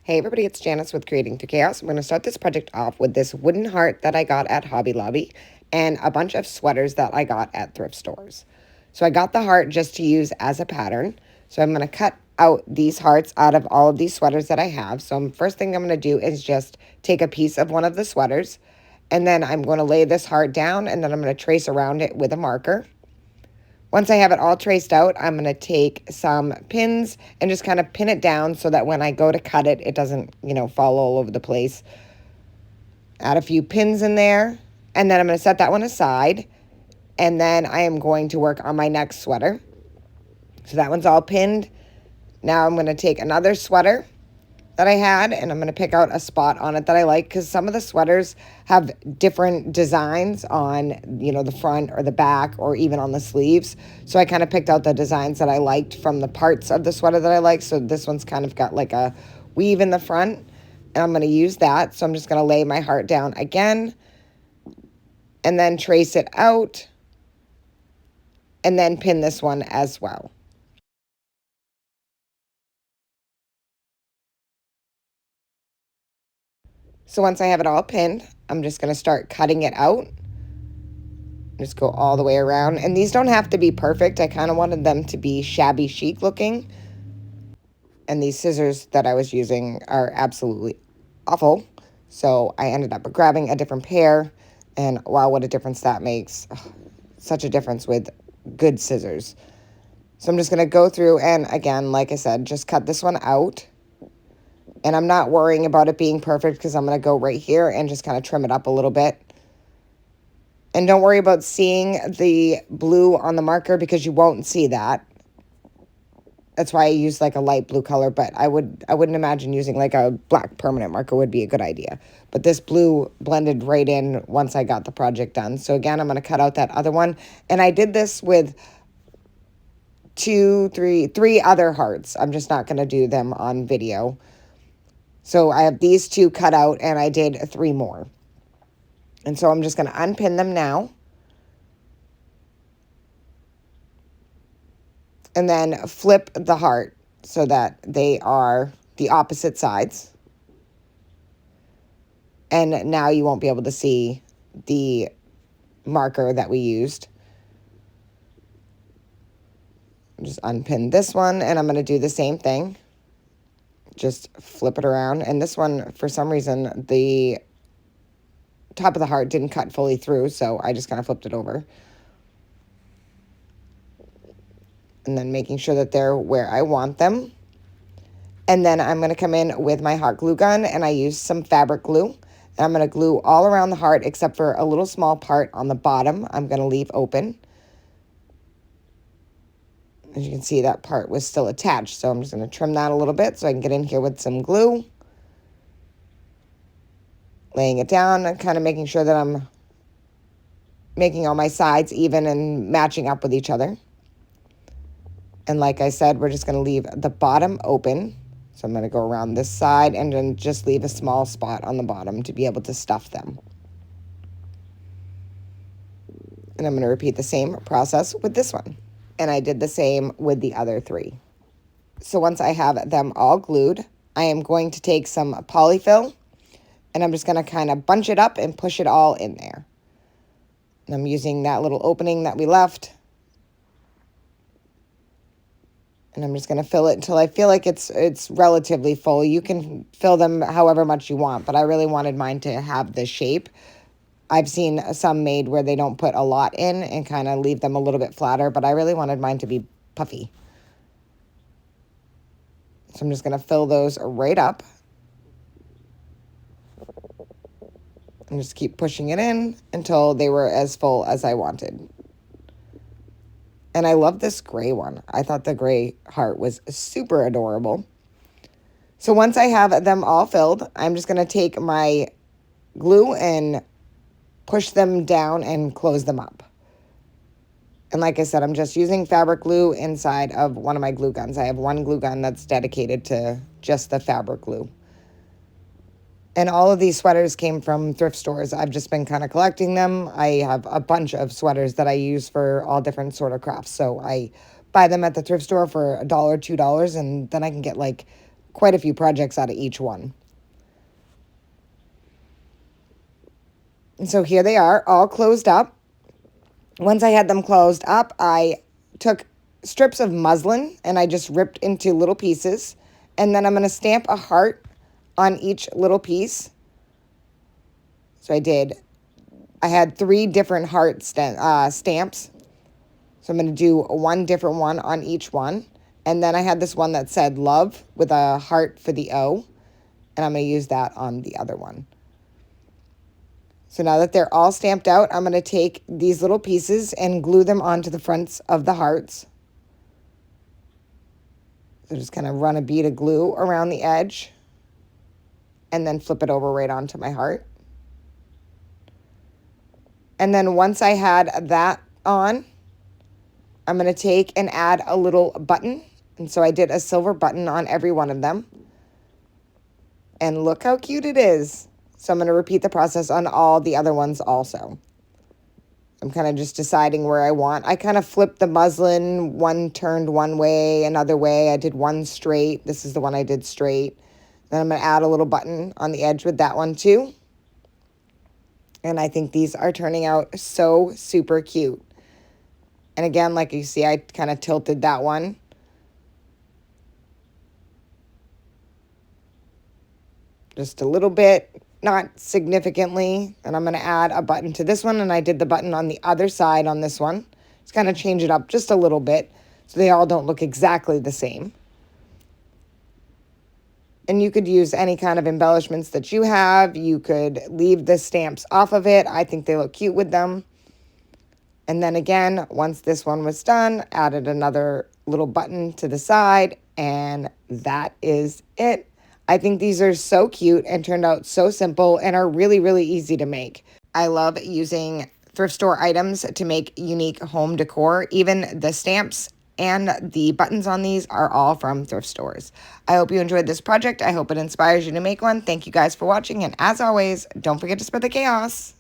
Hey everybody, it's Janice with Creating Through Chaos. I'm going to start this project off with this wooden heart that I got at Hobby Lobby and a bunch of sweaters that I got at thrift stores. So I got the heart just to use as a pattern. So I'm going to cut out these hearts out of all of these sweaters that I have. So first thing I'm going to do is just take a piece of one of the sweaters, and then I'm going to lay this heart down, and then I'm going to trace around it with a marker. Once I have it all traced out, I'm going to take some pins and just kind of pin it down so that when I go to cut it, it doesn't, fall all over the place. Add a few pins in there, and then I'm going to set that one aside, and then I am going to work on my next sweater. So that one's all pinned. Now I'm going to take another sweater that I had, and I'm going to pick out a spot on it that I like, because some of the sweaters have different designs on, the front or the back or even on the sleeves. So I kind of picked out the designs that I liked from the parts of the sweater that I like. So this one's kind of got like a weave in the front, and I'm going to use that. So I'm just going to lay my heart down again and then trace it out and then pin this one as well. So once I have it all pinned, I'm just going to start cutting it out. Just go all the way around. And these don't have to be perfect. I kind of wanted them to be shabby chic looking. And these scissors that I was using are absolutely awful. So I ended up grabbing a different pair. And wow, what a difference that makes. Ugh, such a difference with good scissors. So I'm just going to go through and, again, like I said, just cut this one out. And I'm not worrying about it being perfect because I'm going to go right here and just kind of trim it up a little bit. And don't worry about seeing the blue on the marker because you won't see that. That's why I use like a light blue color, but I wouldn't imagine using like a black permanent marker would be a good idea. But this blue blended right in once I got the project done. So again, I'm going to cut out that other one. And I did this with three other hearts. I'm just not going to do them on video. So I have these two cut out, and I did 3 more. And so I'm just going to unpin them now. And then flip the heart so that they are the opposite sides. And now you won't be able to see the marker that we used. Just unpin this one, and I'm going to do the same thing. Just flip it around. And this one, for some reason, the top of the heart didn't cut fully through, so I just kind of flipped it over. And then making sure that they're where I want them. And then I'm going to come in with my hot glue gun, and I use some fabric glue. And I'm going to glue all around the heart except for a little small part on the bottom I'm going to leave open. As you can see, that part was still attached, so I'm just going to trim that a little bit so I can get in here with some glue. Laying it down and kind of making sure that I'm making all my sides even and matching up with each other. And like I said, we're just going to leave the bottom open. So I'm going to go around this side and then just leave a small spot on the bottom to be able to stuff them. And I'm going to repeat the same process with this one. And I did the same with the other 3. So once I have them all glued, I am going to take some polyfill, and I'm just going to kind of bunch it up and push it all in there. And I'm using that little opening that we left. And I'm just going to fill it until I feel like it's relatively full. You can fill them however much you want, but I really wanted mine to have this shape. I've seen some made where they don't put a lot in and kind of leave them a little bit flatter, but I really wanted mine to be puffy. So I'm just going to fill those right up. And just keep pushing it in until they were as full as I wanted. And I love this gray one. I thought the gray heart was super adorable. So once I have them all filled, I'm just going to take my glue and push them down and close them up. And like I said, I'm just using fabric glue inside of one of my glue guns. I have one glue gun that's dedicated to just the fabric glue. And all of these sweaters came from thrift stores. I've just been kind of collecting them. I have a bunch of sweaters that I use for all different sort of crafts. So I buy them at the thrift store for $1, $2, and then I can get like quite a few projects out of each one. And so here they are, all closed up. Once I had them closed up, I took strips of muslin and I just ripped into little pieces. And then I'm going to stamp a heart on each little piece. So I had 3 different heart stamps. So I'm going to do one different one on each one. And then I had this one that said love with a heart for the O. And I'm going to use that on the other one. So now that they're all stamped out, I'm going to take these little pieces and glue them onto the fronts of the hearts. So just kind of run a bead of glue around the edge and then flip it over right onto my heart. And then once I had that on, I'm going to take and add a little button. And so I did a silver button on every one of them. And look how cute it is. So I'm going to repeat the process on all the other ones also. I'm kind of just deciding where I want. I kind of flipped the muslin, one turned one way, another way. I did one straight. This is the one I did straight. Then I'm going to add a little button on the edge with that one too. And I think these are turning out so super cute. And again, like you see, I kind of tilted that one. Just a little bit, not significantly. And I'm going to add a button to this one. And I did the button on the other side on this one. Just kind of change it up just a little bit so they all don't look exactly the same. And you could use any kind of embellishments that you have. You could leave the stamps off of it. I think they look cute with them. And then again, once this one was done, added another little button to the side. And that is it. I think these are so cute and turned out so simple and are really, really easy to make. I love using thrift store items to make unique home decor. Even the stamps and the buttons on these are all from thrift stores. I hope you enjoyed this project. I hope it inspires you to make one. Thank you guys for watching. And as always, don't forget to spread the chaos.